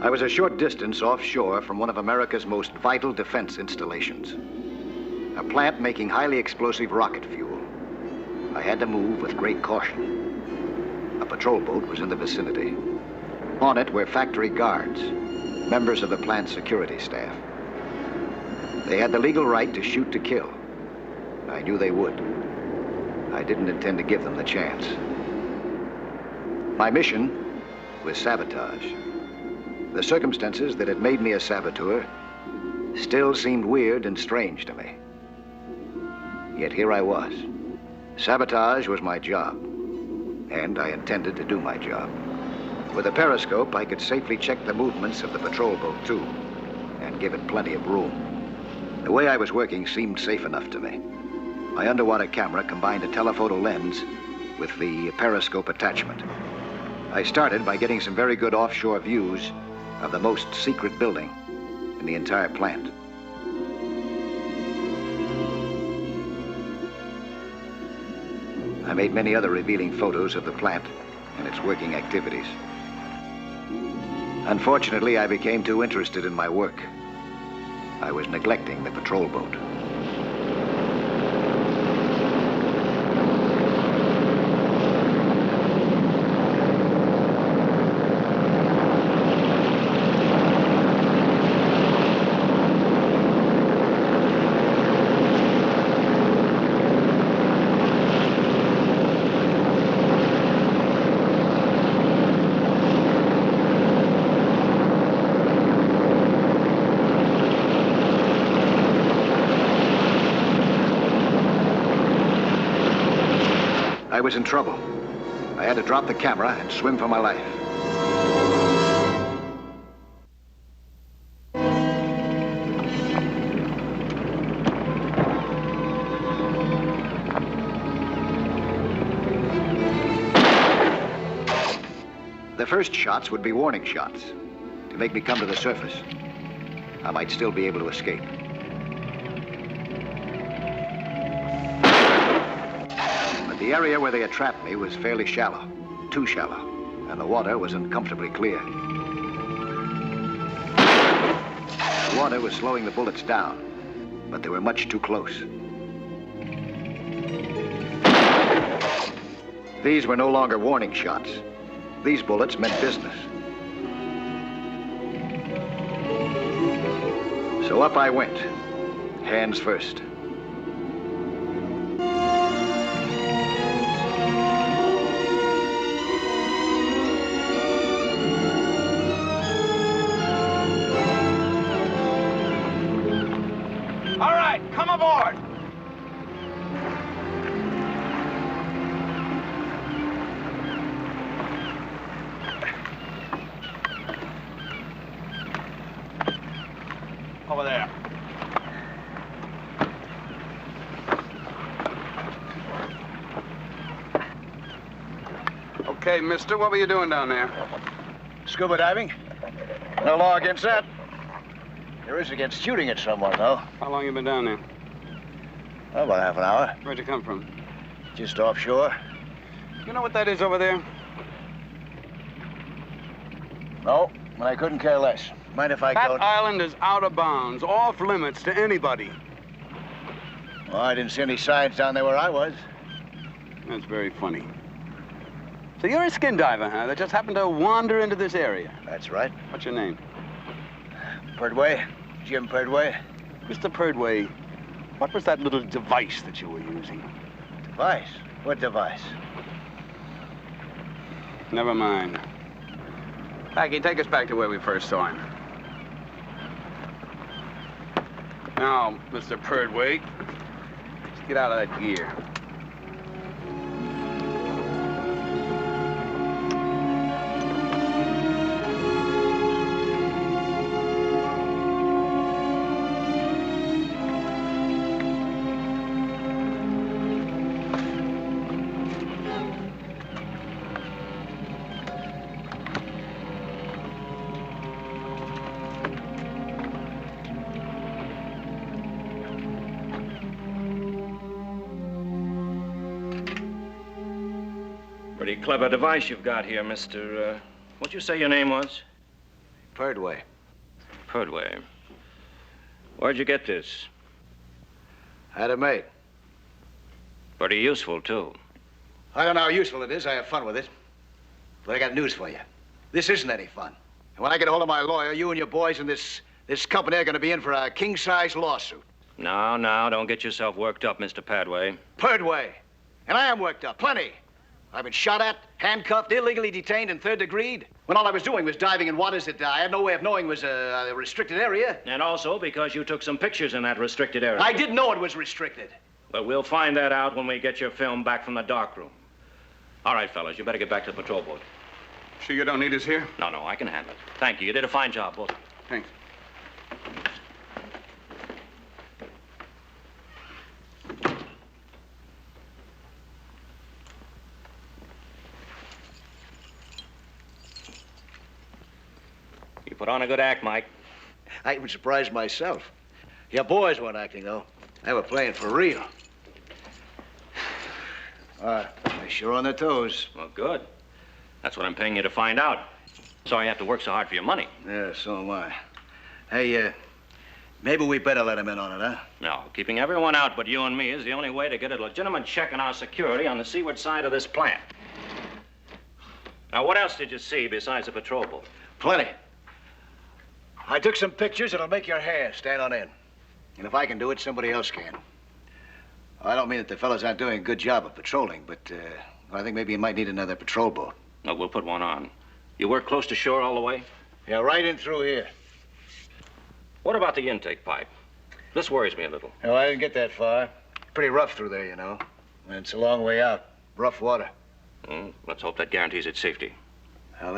I was a short distance offshore from one of America's most vital defense installations, a plant making highly explosive rocket fuel. I had to move with great caution. A patrol boat was in the vicinity. On it were factory guards, members of the plant's security staff. They had the legal right to shoot to kill. I knew they would. I didn't intend to give them the chance. My mission was sabotage. The circumstances that had made me a saboteur still seemed weird and strange to me. Yet here I was. Sabotage was my job, and I intended to do my job. With a periscope, I could safely check the movements of the patrol boat, too, and give it plenty of room. The way I was working seemed safe enough to me. My underwater camera combined a telephoto lens with the periscope attachment. I started by getting some very good offshore views of the most secret building in the entire plant. I made many other revealing photos of the plant and its working activities. Unfortunately, I became too interested in my work. I was neglecting the patrol boat. I was in trouble. I had to drop the camera and swim for my life. The first shots would be warning shots to make me come to the surface. I might still be able to escape. The area where they had trapped me was fairly shallow, too shallow, and the water was uncomfortably clear. The water was slowing the bullets down, but they were much too close. These were no longer warning shots. These bullets meant business. So up I went, hands first. Come aboard! Over there. Okay, mister, what were you doing down there? Scuba diving? No law against that. There is against shooting at someone, though. How long you been down there? Oh, about half an hour. Where'd you come from? Just offshore. You know what that is over there? No, but I couldn't care less. Mind if I go? That island is out of bounds, off limits to anybody. Well, I didn't see any signs down there where I was. That's very funny. So you're a skin diver, huh? That just happened to wander into this area. That's right. What's your name? Perdway. Jim Perdway. Mr. Perdway, what was that little device that you were using? Device? What device? Never mind. Packy, take us back to where we first saw him. Now, Mr. Perdway, let's get out of that gear. Pretty clever device you've got here, Mr. What'd you say your name was? Perdway. Perdway. Where'd you get this? Had it made. Pretty useful, too. I don't know how useful it is. I have fun with it. But I got news for you. This isn't any fun. And when I get a hold of my lawyer, you and your boys and this company are going to be in for a king-size lawsuit. Now, don't get yourself worked up, Mr. Padway. Perdway. And I am worked up. Plenty. I've been shot at, handcuffed, illegally detained in third degree. When all I was doing was diving in waters that I had no way of knowing was a restricted area. And also because you took some pictures in that restricted area. I didn't know it was restricted. But we'll find that out when we get your film back from the darkroom. All right, fellas, you better get back to the patrol boat. Sure you don't need us here? No, I can handle it. Thank you. You did a fine job, both. Thanks. You put on a good act, Mike. I even surprised myself. Your boys weren't acting, though. They were playing for real. They're sure on their toes. Well, good. That's what I'm paying you to find out. Sorry you have to work so hard for your money. Yeah, so am I. Hey, maybe we better let him in on it, huh? No, keeping everyone out but you and me is the only way to get a legitimate check on our security on the seaward side of this plant. Now, what else did you see besides the patrol boat? Plenty. I took some pictures that'll make your hair stand on end. And if I can do it, somebody else can. I don't mean that the fellas aren't doing a good job of patrolling, but I think maybe you might need another patrol boat. No, we'll put one on. You work close to shore all the way? Yeah, right in through here. What about the intake pipe? This worries me a little. No, I didn't get that far. Pretty rough through there, you know. And it's a long way out. Rough water. Let's hope that guarantees its safety. Well,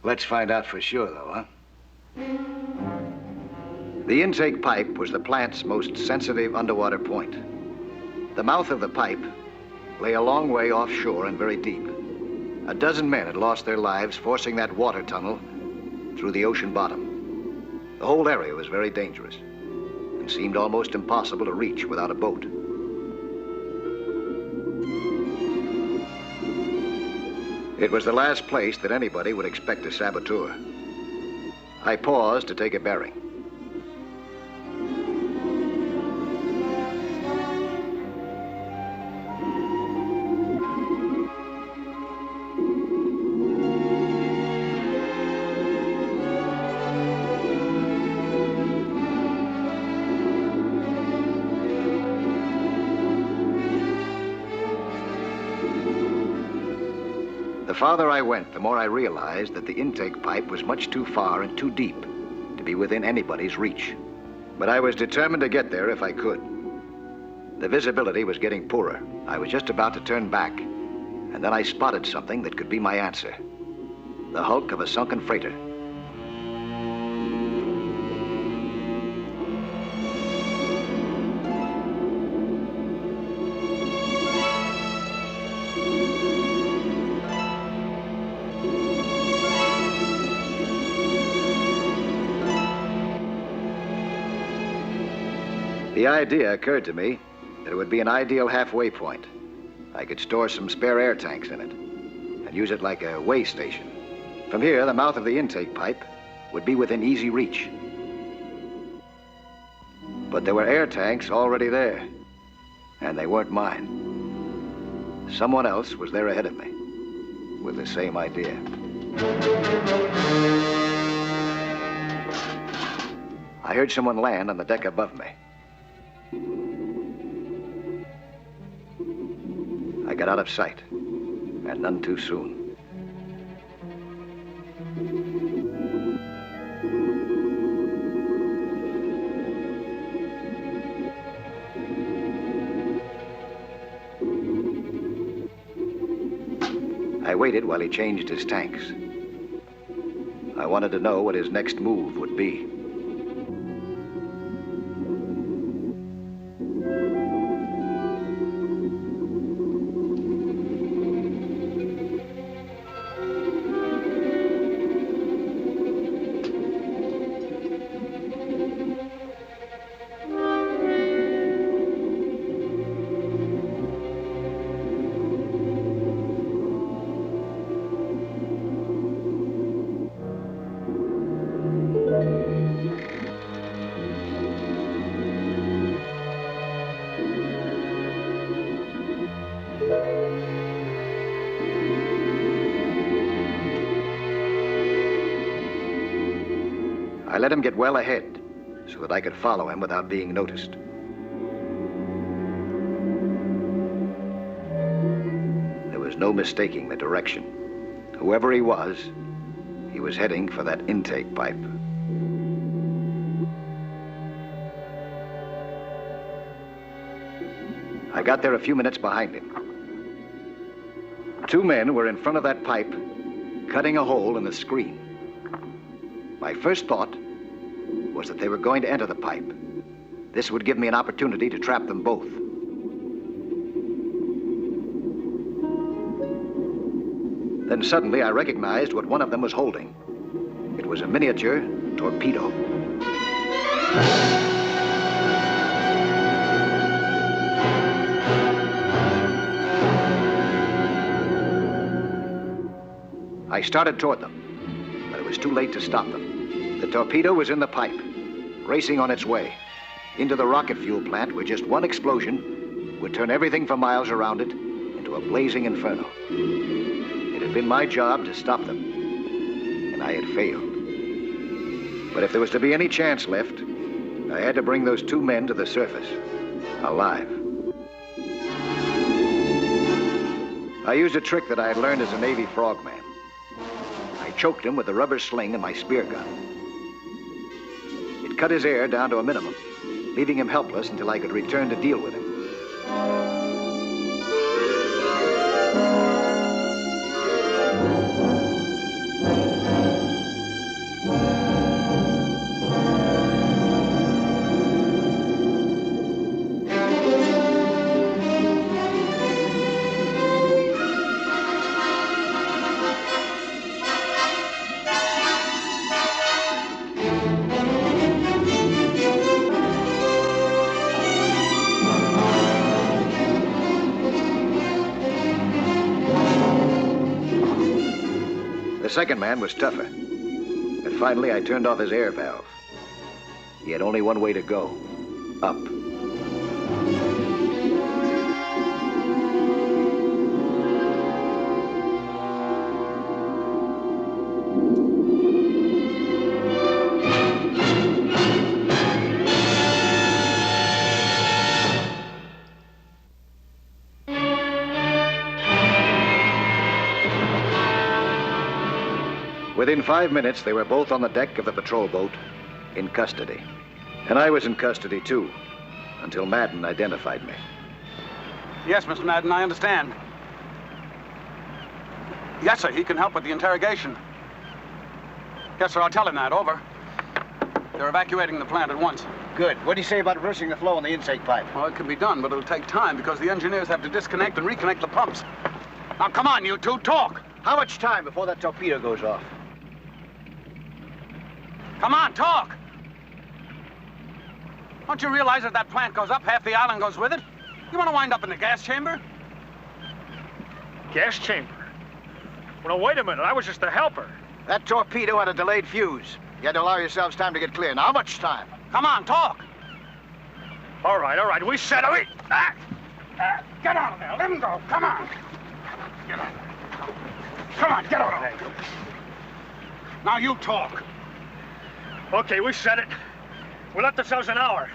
let's find out for sure, though, huh? The intake pipe was the plant's most sensitive underwater point. The mouth of the pipe lay a long way offshore and very deep. A dozen men had lost their lives forcing that water tunnel through the ocean bottom. The whole area was very dangerous and seemed almost impossible to reach without a boat. It was the last place that anybody would expect a saboteur. I paused to take a bearing. The farther I went, the more I realized that the intake pipe was much too far and too deep to be within anybody's reach. But I was determined to get there if I could. The visibility was getting poorer. I was just about to turn back, and then I spotted something that could be my answer. The hulk of a sunken freighter. The idea occurred to me that it would be an ideal halfway point. I could store some spare air tanks in it and use it like a way station. From here, the mouth of the intake pipe would be within easy reach. But there were air tanks already there, and they weren't mine. Someone else was there ahead of me with the same idea. I heard someone land on the deck above me. I got out of sight, and none too soon. I waited while he changed his tanks. I wanted to know what his next move would be. I let him get well ahead so that I could follow him without being noticed. There was no mistaking the direction. Whoever he was heading for that intake pipe. I got there a few minutes behind him. 2 men were in front of that pipe, cutting a hole in the screen. My first thought was that they were going to enter the pipe. This would give me an opportunity to trap them both. Then suddenly I recognized what one of them was holding. It was a miniature torpedo. I started toward them, but it was too late to stop them. The torpedo was in the pipe, racing on its way into the rocket fuel plant where just one explosion would turn everything for miles around it into a blazing inferno. It had been my job to stop them, and I had failed. But if there was to be any chance left, I had to bring those 2 men to the surface, alive. I used a trick that I had learned as a Navy frogman. I choked him with a rubber sling and my spear gun. It cut his air down to a minimum, leaving him helpless until I could return to deal with him. The second man was tougher. But finally, I turned off his air valve. He had only one way to go, up. Within 5 minutes, they were both on the deck of the patrol boat, in custody. And I was in custody, too, until Madden identified me. Yes, Mr. Madden, I understand. Yes, sir, he can help with the interrogation. Yes, sir, I'll tell him that. Over. They're evacuating the plant at once. Good. What do you say about reversing the flow in the intake pipe? Well, it can be done, but it'll take time because the engineers have to disconnect and reconnect the pumps. Now, come on, you two, talk. How much time before that torpedo goes off? Come on, talk! Don't you realize if that plant goes up, half the island goes with it? You want to wind up in the gas chamber? Gas chamber? Well, wait a minute. I was just a helper. That torpedo had a delayed fuse. You had to allow yourselves time to get clear. Now, how much time? Come on, talk! All right. We said it. Get out of there. Let him go. Come on. Get out of there. Come on, get out of there. Now you talk. Okay, we said it. We left ourselves an hour.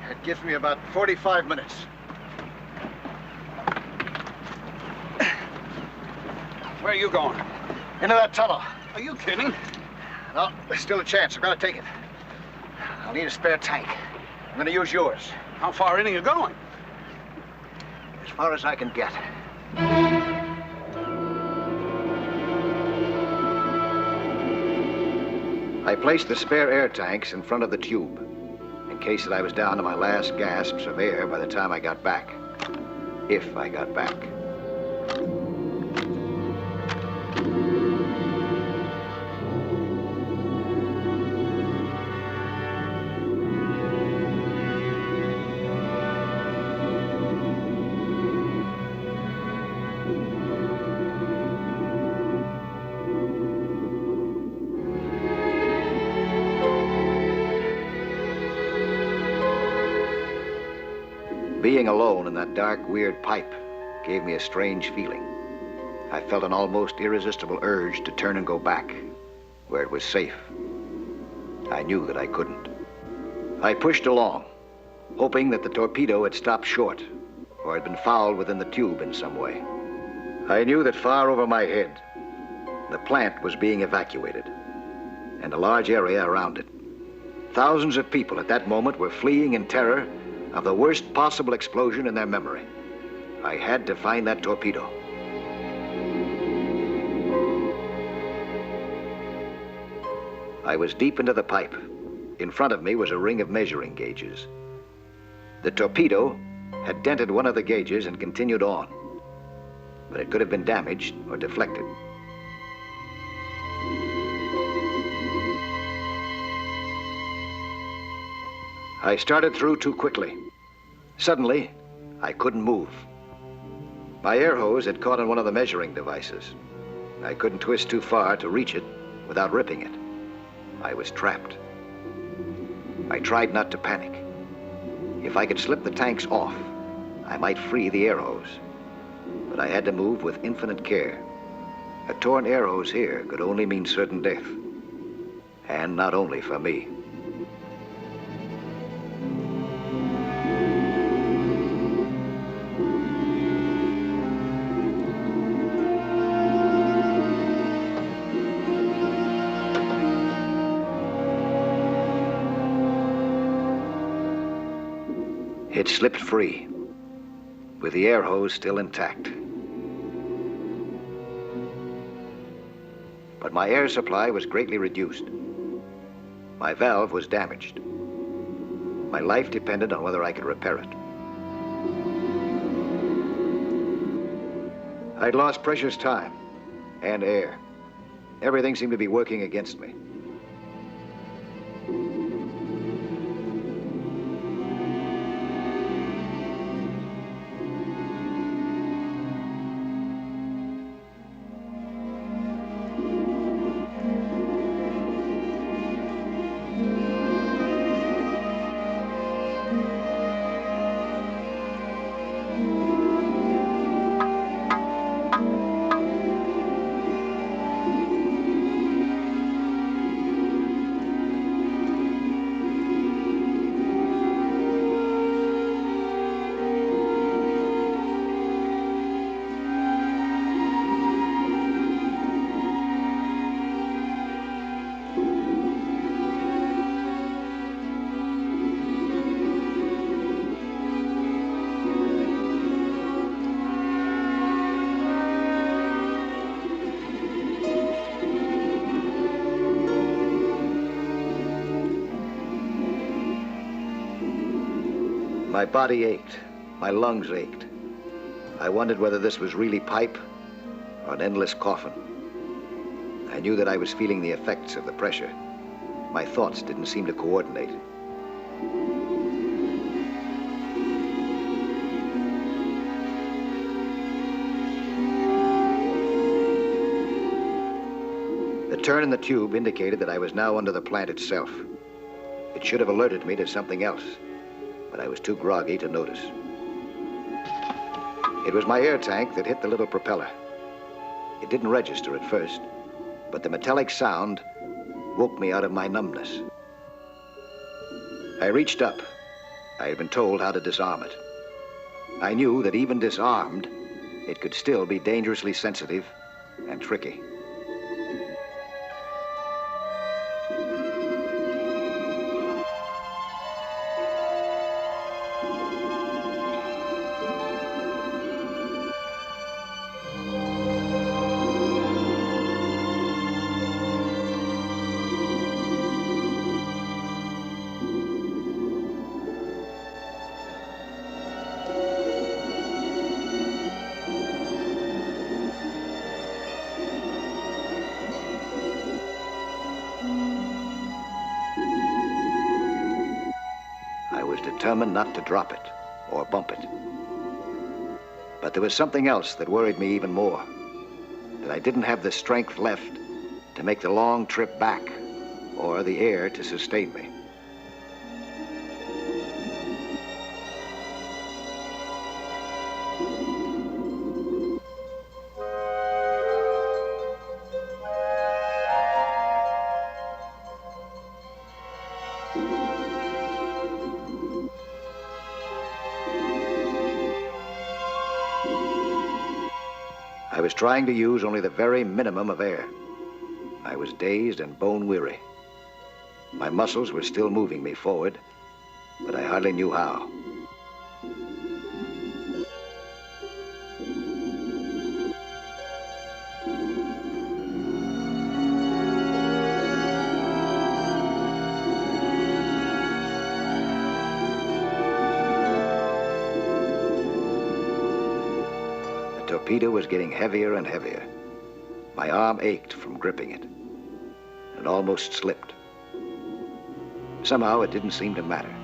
It gives me about 45 minutes. Where are you going? Into that tunnel. Are you kidding? No, there's still a chance. I've got to take it. I'll need a spare tank. I'm going to use yours. How far in are you going? As far as I can get. I placed the spare air tanks in front of the tube, in case that I was down to my last gasps of air by the time I got back. If I got back. Being alone in that dark, weird pipe gave me a strange feeling. I felt an almost irresistible urge to turn and go back, where it was safe, I knew that I couldn't. I pushed along, hoping that the torpedo had stopped short or had been fouled within the tube in some way. I knew that far over my head, the plant was being evacuated, and a large area around it. Thousands of people at that moment were fleeing in terror of the worst possible explosion in their memory. I had to find that torpedo. I was deep into the pipe. In front of me was a ring of measuring gauges. The torpedo had dented one of the gauges and continued on, but it could have been damaged or deflected. I started through too quickly. Suddenly, I couldn't move. My air hose had caught on one of the measuring devices. I couldn't twist too far to reach it without ripping it. I was trapped. I tried not to panic. If I could slip the tanks off, I might free the air hose. But I had to move with infinite care. A torn air hose here could only mean certain death. And not only for me. It slipped free, with the air hose still intact. But my air supply was greatly reduced. My valve was damaged. My life depended on whether I could repair it. I'd lost precious time and air. Everything seemed to be working against me. My body ached. My lungs ached. I wondered whether this was really pipe or an endless coffin. I knew that I was feeling the effects of the pressure. My thoughts didn't seem to coordinate. The turn in the tube indicated that I was now under the plant itself. It should have alerted me to something else, but I was too groggy to notice. It was my air tank that hit the little propeller. It didn't register at first, but the metallic sound woke me out of my numbness. I reached up. I had been told how to disarm it. I knew that even disarmed, it could still be dangerously sensitive and tricky. Determined not to drop it or bump it. But there was something else that worried me even more, that I didn't have the strength left to make the long trip back or the air to sustain me. I was trying to use only the very minimum of air. I was dazed and bone-weary. My muscles were still moving me forward, but I hardly knew how. The torpedo was getting heavier and heavier. My arm ached from gripping it, and almost slipped. Somehow it didn't seem to matter.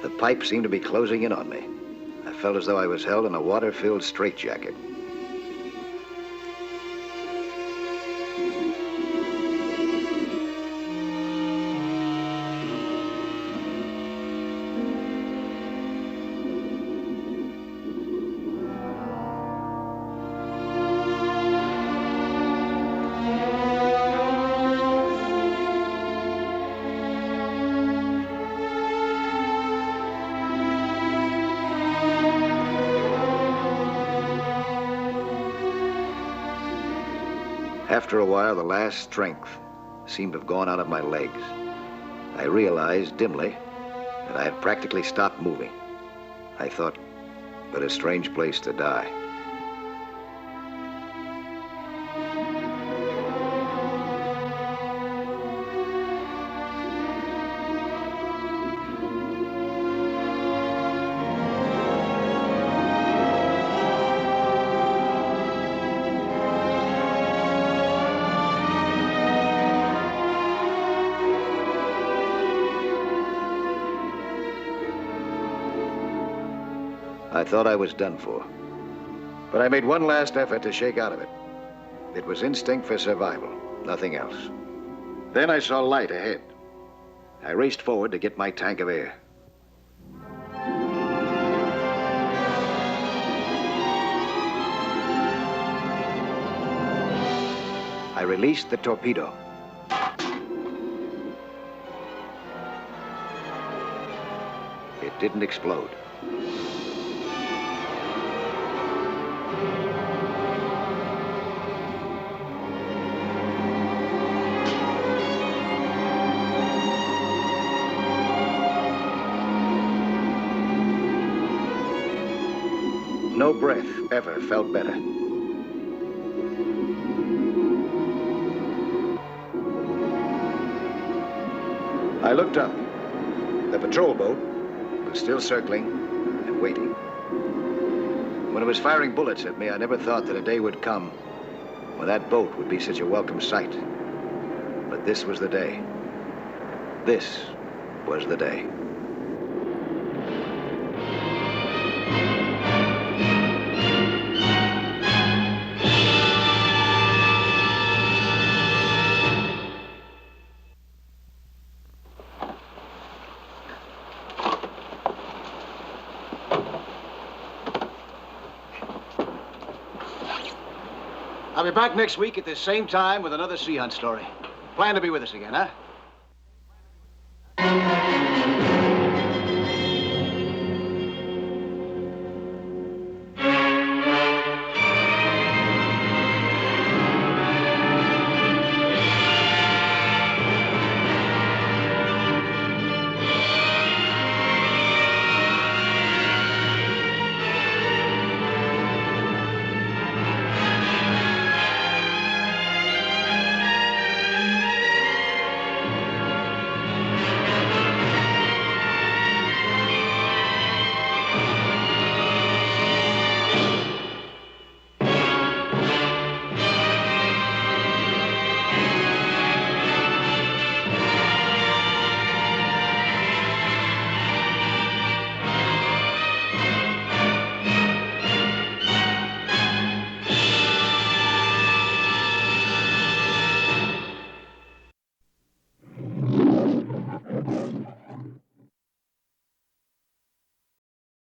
The pipe seemed to be closing in on me. I felt as though I was held in a water-filled straitjacket. After a while, the last strength seemed to have gone out of my legs. I realized dimly that I had practically stopped moving. I thought, what a strange place to die. I thought I was done for. But I made one last effort to shake out of it. It was instinct for survival, nothing else. Then I saw light ahead. I raced forward to get my tank of air. I released the torpedo. It didn't explode. No breath ever felt better. I looked up. The patrol boat was still circling and waiting. When it was firing bullets at me, I never thought that a day would come when that boat would be such a welcome sight. But this was the day. This was the day. I'll be back next week at the same time with another sea hunt story. Plan to be with us again, huh?